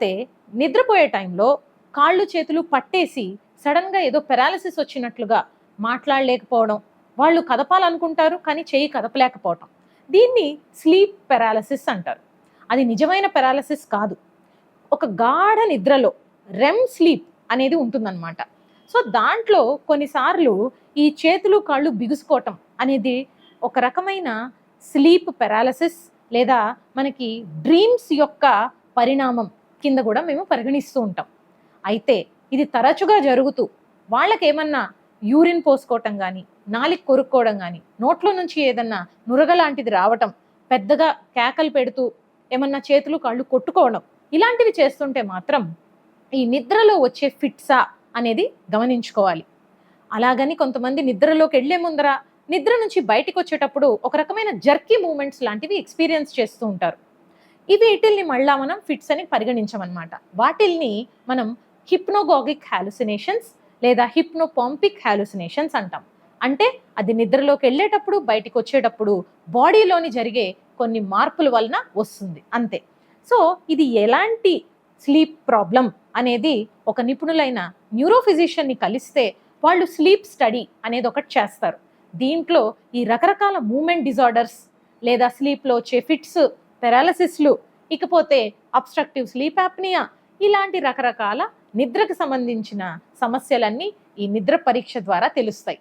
ఇకపోతే నిద్రపోయే టైంలో కాళ్ళు చేతులు పట్టేసి సడన్గా ఏదో పెరాలిసిస్ వచ్చినట్లుగా మాట్లాడలేకపోవడం, వాళ్ళు కదపాలనుకుంటారు కానీ చెయ్యి కదపలేకపోవటం, దీన్ని స్లీప్ పెరాలిసిస్ అంటారు. అది నిజమైన పెరాలిసిస్ కాదు. ఒక గాఢ నిద్రలో రెమ్ స్లీప్ అనేది ఉంటుందన్నమాట. సో దాంట్లో కొన్నిసార్లు ఈ చేతులు కాళ్ళు బిగుసుకోవటం అనేది ఒక రకమైన స్లీప్ పెరాలిసిస్ లేదా మనకి డ్రీమ్స్ యొక్క పరిణామం కింద కూడా మేము పరిగణిస్తూ ఉంటాం. అయితే ఇది తరచుగా జరుగుతూ వాళ్ళకేమన్నా యూరిన్ పోసుకోవటం కానీ, నాలిక కొరుక్కోవడం కానీ, నోట్లో నుంచి ఏదన్నా నురగ లాంటిది రావటం, పెద్దగా కేకలు పెడుతూ ఏమన్నా చేతులు కాళ్ళు కొట్టుకోవడం, ఇలాంటివి చేస్తుంటే మాత్రం ఈ నిద్రలో వచ్చే ఫిట్సా అనేది గమనించుకోవాలి. అలాగని కొంతమంది నిద్రలోకి వెళ్లే ముందర నిద్ర నుంచి బయటికి వచ్చేటప్పుడు ఒక రకమైన జర్కీ మూమెంట్స్ లాంటివి ఎక్స్పీరియన్స్ చేస్తూ ఉంటారు. వీటిల్ని మళ్ళా మనం ఫిట్స్ అని పరిగణించమన్నమాట. వాటిల్ని మనం హిప్నోగాగిక్ హాలుసినేషన్స్ లేదా హిప్నోపాంపిక్ హాలుసినేషన్స్ అంటాం. అంటే అది నిద్రలోకి వెళ్ళేటప్పుడు బయటికి వచ్చేటప్పుడు బాడీలోని జరిగే కొన్ని మార్పుల వలన వస్తుంది అంతే. సో ఇది ఎలాంటి స్లీప్ ప్రాబ్లం అనేది ఒక నిపుణులైన న్యూరోఫిజిషియన్ని కలిస్తే వాళ్ళు స్లీప్ స్టడీ అనేది ఒకటి చేస్తారు. దీంట్లో ఈ రకరకాల మూమెంట్ డిజార్డర్స్ లేదా స్లీప్లో వచ్చే ఫిట్స్, పెరాలసిస్లు, ఇకపోతే అబ్స్ట్రక్టివ్ స్లీప్ యాప్నియా, ఇలాంటి రకరకాల నిద్రకు సంబంధించిన సమస్యలన్నీ ఈ నిద్ర పరీక్ష ద్వారా తెలుస్తాయి.